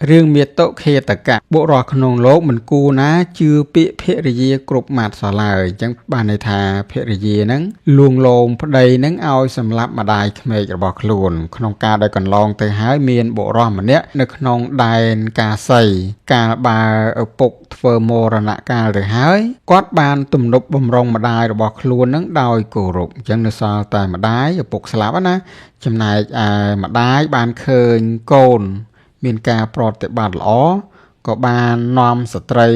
រឿងមាតុខេតកៈបុរសក្នុងលោកមិនគួរណាជឿពាក្យភរិយាគ្រប់ម៉ាត់សោះឡើយអញ្ចឹងបានន័យថាភរិយាហ្នឹងលួងលោមប្តីហ្នឹងឲ្យសម្លាប់ម្ដាយក្មេករបស់ខ្លួនក្នុងការដែលកន្លងទៅហើយមានបុរសម្នាក់នៅក្នុងដែនកាសីកាលបើឪពុកធ្វើមរណកាលទៅហើយគាត់បានទំនប់បំរុងម្ដាយរបស់ខ្លួនហ្នឹងដោយគោរពអញ្ចឹងនៅសល់តែម្ដាយឪពុកស្លាប់ណាចំណែកឯម្ដាយបានឃើញកូនមានការប្រតិបត្តិល្អក៏បាននាំស្ត្រី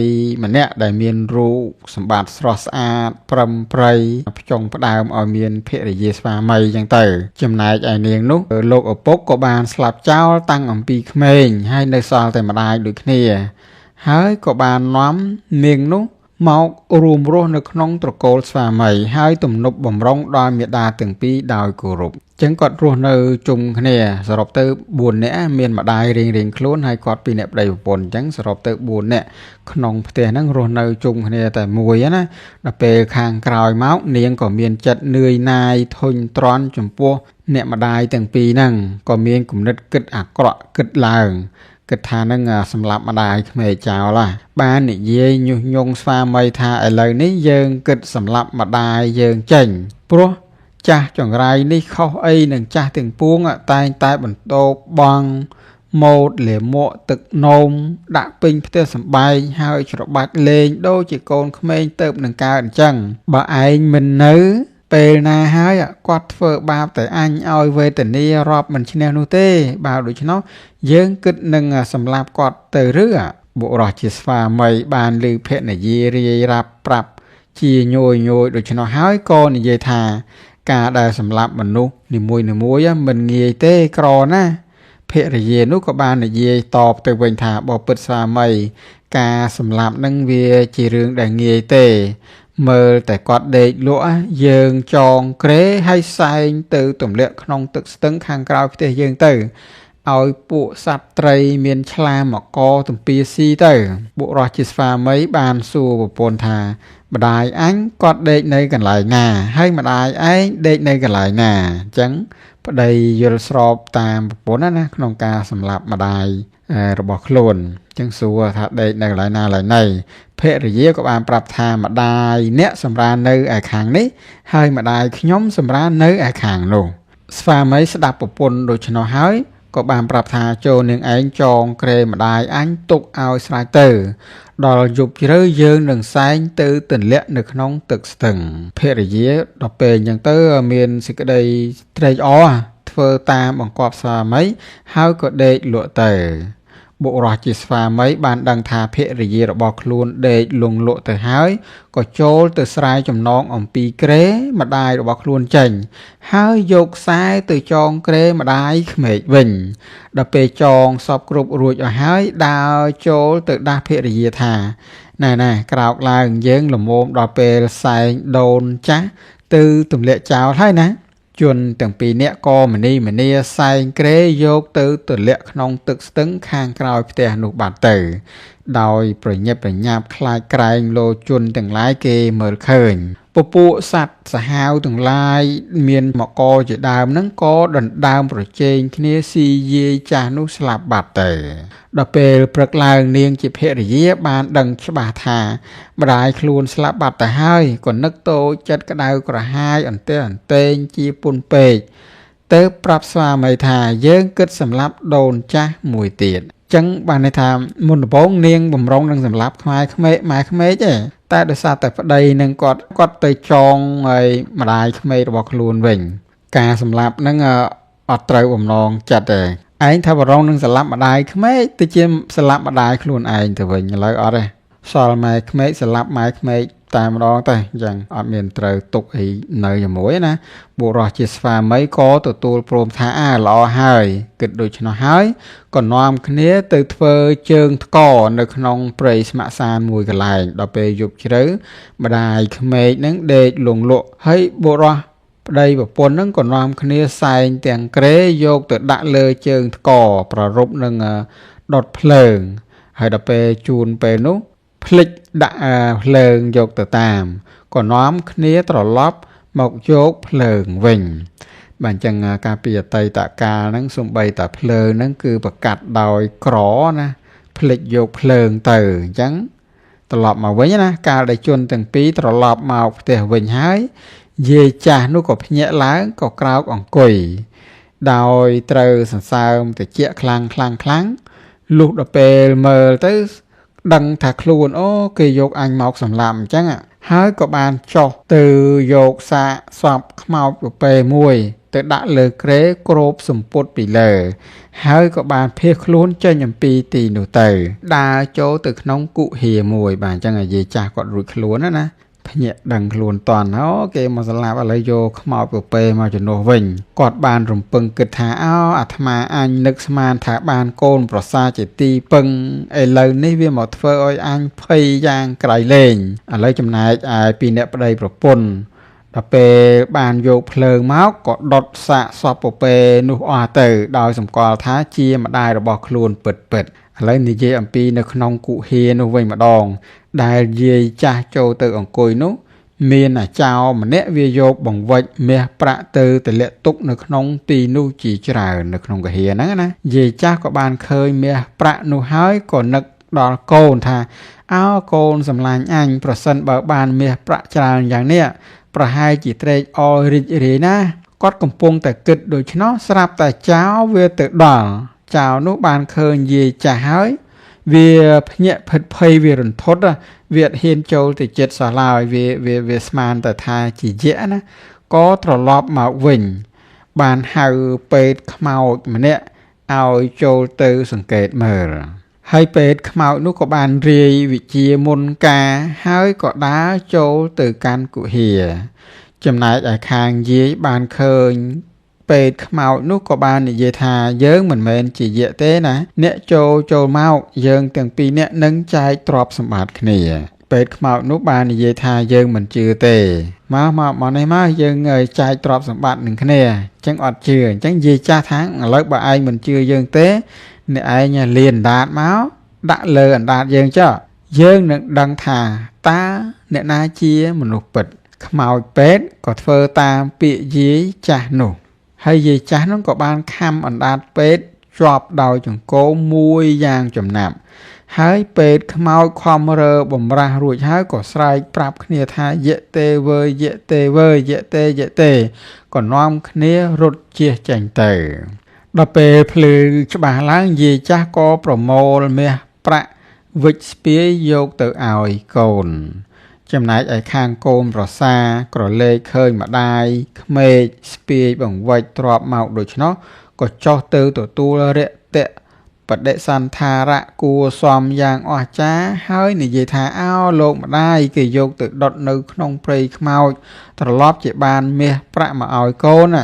ម្នាក់ដែលមានរូបសម្បត្តិស្រស់ស្អាតប្រឹមប្រិយផ្ចង់ផ្ដើមឲ្យមានភរិយាស្វាមីអញ្ចឹងទៅចំណែកឯនាងនោះលោកឪពុកក៏បានស្លាប់ចោលតាំងអំពីក្មេងហើយនៅសល់តែម្ដាយដូចគ្នាហើយក៏បាននាំនាងនោះមករួមរស់នៅក្នុងត្រកូលស្វាមីហើយទំនប់បំរុងដល់មាតាទាំងពីរដោយគោរពចឹងគាត់រស់នៅជុំគ្នាសរុបទៅ4នាក់មានម្ដាយរៀងៗខ្លួនហើយគាត់ពីរនាក់ប្តីប្រពន្ធអញ្ចឹងសរុបទៅ4នាក់ក្នុងផ្ទះហ្នឹងរស់នៅជុំគ្នាតែមួយណាដល់ពេលខាងក្រោយមកនាងក៏មានចិត្តនឿយណាយធុញទ្រាន់ចំពោះអ្នកម្ដាយទាំងពីរហ្នឹងក៏មានគំនិតគិតអាក្រក់គិតឡើងគិតថានឹងសម្លាប់ម្ដាយក្មេកចោលបាននិយាយញុះញង់ស្វាមីថាឥឡូវនេះយើងគិតសម្លាប់ម្ដាយយើងចេញព្រោះចាស់ចង្រៃនេះខុសអីនឹងចាស់ទាំងពួងតែងតែបន្តបងម៉ូតលាមកទឹកនោមដាក់ពេញផ្ទះសម្បែងហើយច្របាច់លេងដូចជាកូនក្មេងទៅនឹងកើតអញ្ចឹងបើឯងមិននៅពេលណាហើយគាត់ធ្វើបាបតែអញឲ្យវេទនារាប់មិនឈ្នះនោះទេបើដូច្នោះយើងគិតនឹងសម្លាប់គាត់ទៅឬបុរសជាស្វាមីបានឮភរិយារាយរាប់ប្រាប់ជាញយដូច្នោះហើយក៏និយាយថាការដែលសម្លាប់មនុស្សនីមួយមិនងាយទេក្រណាភរិយានោះក៏បាននិយាយតបទៅវិញថាបើពិតស្វាមីការសម្លាប់នឹងវាជារឿងដែលងាយទេមើលតែគាត់ដេកលក់យើងចងក្រេហើយសែងទៅទម្លាក់ក្នុងទឹកស្ទឹងខាងក្រោយផ្ទះយើងទៅឲ្យពួកសត្វត្រីមានឆ្លាមមកកទំពាស៊ីទៅបុរសជាស្វាមីបានសួរប្រពន្ធថាម្ដាយអញគាត់ដេកនៅកន្លែងណាហើយម្ដាយឯងដេកនៅកន្លែងណាអញ្ចឹងប្តីយល់ស្របតាមប្រពន្ធណាក្នុងការសម្លាប់ម្ដាយរបស់ខ្លួនអញ្ចឹងសួរថាដេកនៅកន្លែងណាឡើយណីភរិយាក៏បានប្រាប់ថាម្ដាយអ្នកសម្រាននៅឯខាងនេះហើយម្ដាយខ្ញុំសម្រាននៅឯខាងនោះស្វាមីស្ដាប់ប្រពន្ធដូច្នោះហើយក៏បានប្រាប់ថាចូលនាងឯងចងក្រេម្ដាយអញទុកឲ្យស្រេចទៅដល់យប់ជ្រៅយើងនឹងសែងទៅទម្លាក់នៅក្នុងទឹកស្ទឹងភរិយាដល់ពេលអញ្ចឹងទៅមានសេចក្តីត្រេកអរធ្វើតាមបង្គាប់ស្វាមីហើយក៏ដេកលក់ទៅបុរសជាស្វាមីបានដឹងថាភរិយារបស់ខ្លួនដេកលងលក់ទៅហើយក៏ចូលទៅស្រាយចំណងអំពីក្រេម្ដាយរបស់ខ្លួនចេញហើយយកខ្សែទៅចងក្រេម្ដាយក្មេកវិញដល់ពេលចងសពគ្រប់រួចអស់ហើយដើរចូលទៅដាស់ភរិយាថាណែក្រោកឡើងយើងល្មមដល់ពេលសែងដូនចាស់ទៅទម្លាក់ចោលហើយណាជនទាំងពីរនាក់ក៏មនីសែងក្រេយកទៅទម្លាក់ក្នុងទឹកស្ទឹងខាងក្រោយផ្ទះនោះបាត់ទៅដោយប្រញាប់ប្រញាប់ខ្លាចក្រែងលោជនទាំងឡាយគេមើលឃើញពពួកសត្វសាហាវទាំងឡាយមានមកជាដើមហ្នឹងក៏ដណ្ដើមប្រជែងគ្នាស៊ីយាយចាស់នោះស្លាប់បាត់ទៅដល់ពេលព្រឹកឡើងនាងជាភរិយាបានដឹងច្បាស់ថាម្ដាយខ្លួនស្លាប់បាត់ទៅហើយក៏នឹកតូចចិត្តក្តៅក្រហាយអន្ទះអន្ទែងជាពុនពេកទៅប្រាប់ស្វាមីថាយើងគិតសម្លាប់ដូនចាស់មួយទៀតចឹងបានន័យថាមុនដំបូងនាងបំរុងនឹងសម្លាប់ម៉ែក្មេកទេតែដោយសារតែប្តីនឹងគាត់ទៅចងឲ្យម្ដាយក្មេករបស់ខ្លួនវិញការសម្លាប់ហ្នឹងអត់ត្រូវបំណងចិត្តទេឯងថាបំរុងនឹងសម្លាប់ម្ដាយក្មេកទៅជាសម្លាប់ម្ដាយខ្លួនឯងទៅវិញឥឡូវអត់ទេសល់ម៉ែក្មេកសម្លាប់ម៉ែក្មេកតែម្ដងទៅអញ្ចឹងអត់មានត្រូវទុកអីនៅជាមួយណាបុរសជាស្វាមីក៏ទទួលព្រមថាល្អហើយគិតដូច្នោះហើយក៏នាំគ្នាទៅធ្វើជើងថ្កនៅក្នុងព្រៃស្ម័គ្រសានមួយកន្លែងដល់ពេលយប់ជ្រៅម្ដាយក្មេកនឹងដេកលងលក់ហើយបុរសប្តីប្រពន្ធនឹងក៏នាំគ្នាសែងទាំងក្រេយកទៅដាក់លើជើងថ្កប្ររពនឹងដុតភ្លើងហើយដល់ពេលជូនពេលនោះភ្លេចដាក់ភ្លើងយកទៅតាមក៏នាំគ្នាត្រឡប់មកយកភ្លើងវិញ បានចឹងការពីអតីតកាលហ្នឹងសំបីតាភ្លើងហ្នឹងគឺប្រកាសដោយក្រណាផ្លិចយកភ្លើងទៅអញ្ចឹងត្រឡប់មកវិញណាកាលដែលជនទាំងពីរត្រឡប់មកផ្ទះវិញហើយយាយចាស់នោះក៏ភ្ញាក់ឡើងក៏ក្រោកអង្គុយដោយត្រូវសន្សើមតិចខ្លាំងលុះដល់ពេលមើលទៅដឹងថាខ្លួនអូគេយកអញមកសម្លាប់អញ្ចឹងហើយក៏បានចុះទៅយកសាកសពខ្មោចពពែមួយទៅដាក់លើគ្រែគ្របសម្ពុតពីលើហើយក៏បានភៀសខ្លួនចេញអំពីទីនោះទៅដើរចូលទៅក្នុងគុហាមួយបាទអញ្ចឹងយាយចាស់គាត់រួចខ្លួនណាភ្ញាក់ដឹងខ្លួនតន់អូគេមកសម្លាប់ឥឡូវយកខ្មោចពពែមកជំនួសវិញគាត់បានរំពឹងគិតថាអាត្មាអញនឹកស្មានថាបានកូនប្រសាជាទីពឹងឥឡូវនេះវាមកធ្វើឲ្យអញភ័យយ៉ាងក្រៃលែងឥឡូវចំណែកឯពីអ្នកប្តីប្រពន្ធដល់ពេលបានយកភ្លើងមកក៏ដុតសាកសពពពែនោះអស់ទៅដោយសម្គាល់ថាជាម្ដាយរបស់ខ្លួនពិតឥឡូវនិយាយអំពីនៅក្នុងគុហានោះវិញម្ដងដែលយាយចាស់ចូលទៅអង្គុយនោះមានអាចោរម្នាក់វាយកបង្វិចមាសប្រាក់ទៅទម្លាក់ទុកនៅក្នុងទីនោះជាច្រើននៅក្នុងគុហាហ្នឹងណាយាយចាស់ក៏បានឃើញមាសប្រាក់នោះហើយក៏នឹកដល់កូនថាកូនសម្លាញ់អញប្រសិនបើបានមាសប្រាក់ច្រើនយ៉ាងនេះប្រហែលជាត្រេកអររីករាយណាគាត់កំពុងតែគិតដូច្នោះស្រាប់តែចោរវាទៅដល់ចៅនោះបានឃើញយាយចាស់ហើយវាភ្ញាក់ភិតភ័យវារន្ធត់វាអត់ហ៊ានចូលទៅចិត្តសោះឡើយវាស្មានតែថាជាយៈណាក៏ត្រឡប់មកវិញបានហៅពេទ្យខ្មោចម្នាក់ឲ្យចូលទៅសង្កេតមើលហើយពេទ្យខ្មោចនោះក៏បានរាយវិជាមុនការហើយក៏ដើរចូលទៅកាន់គុហាចំណែកឯខាងយាយបានឃើញពេទ្យខ្មោចនោះក៏បាននិយាយថាយើងមិនមែនជាយៈទេណាអ្នកចូលមកយើងទាំងពីរនាក់នឹងចែកទ្រព្យសម្បត្តិគ្នាពេទ្យខ្មោចនោះបាននិយាយថាយើងមិនជឿទេមកនេះមកយើងចែកទ្រព្យសម្បត្តិនឹងគ្នាអញ្ចឹងអត់ជឿអញ្ចឹងយាយចាស់ថាឥឡូវបើឯងមិនជឿយើងទេអ្នកឯងលានអណ្ដាតមកដាក់លើអណ្ដាតយើងចុះយើងនឹងដឹងថាតើអ្នកណាជាមនុស្សពិតខ្មោចពេទ្យក៏ធ្វើតាមពាក្យយាយចាស់នោះហើយយាយចាស់នោះក៏បានខំអណ្ដាតពេទ្យជាប់ដោយចង្កូមមួយយ៉ាងចំណាប់ហើយពេទ្យខ្មោចខំរើបំរាស់រួចហើយក៏ស្រែកប្រាប់គ្នាថាយៈទេវើយៈទេវើយៈទេក៏នាំគ្នារត់ជៀសចេញទៅដល់ពេលភ្លឺច្បាស់ឡើងយាយចាស់ក៏ប្រមូលមាសប្រាក់វិចស្ពាយយកទៅឲ្យកូនចំណែកឯខាងកូនប្រសាក្រឡេកឃើញម្ដាយក្មេកស្ពាយបង្វិចទ្របមកដូច្នោះក៏ចុះទៅទទួលរតៈបដិសន្ធារៈគួសមយ៉ាងអស្ចារ្យហើយនិយាយថាលោកម្ដាយគេយកទៅដុតនៅក្នុងព្រៃខ្មោចត្រឡប់ជាបានមាសប្រាក់មកឲ្យកូន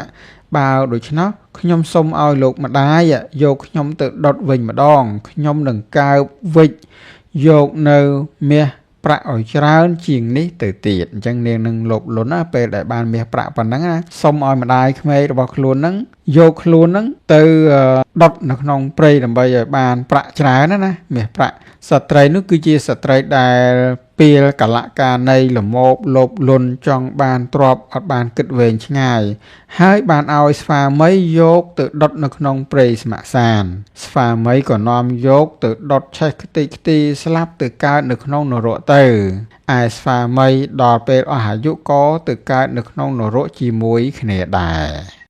បើដូច្នោះខ្ញុំសូមឲ្យលោកម្ដាយយកខ្ញុំទៅដុតវិញម្ដងខ្ញុំនឹងកើបវិចយកនៅមាសប្រាក់ឲ្យច្រើនជាងនេះទៅទៀតអញ្ចឹងនាងនឹងលបលន់ណាពេលដែលបានមាសប្រាក់ប៉ុណ្ណឹងណាសុំឲ្យម្ដាយក្មេករបស់ខ្លួនហ្នឹងយកខ្លួនហ្នឹងទៅដុតនៅក្នុងព្រៃដើម្បីឲ្យបានប្រាក់ច្រើនណាមាសប្រាក់ស្ត្រីនោះគឺជាស្ត្រីដែលពីលកលកានៃលមោបលបលន់ចង់បានទ្របអត់បានគិតវែងឆ្ងាយហើយបានឲ្យស្វាមីយកទៅដុតនៅក្នុងព្រៃស្ម័គ្រសានស្វាមីក៏នាំយកទៅដុតឆេះខ្ទេចខ្ទីស្លាប់ទៅកើតនៅក្នុងនរកទៅឯស្វាមីដល់ពេលអស់អាយុក៏ទៅកើតនៅក្នុងនរកជាមួយគ្នាដែរ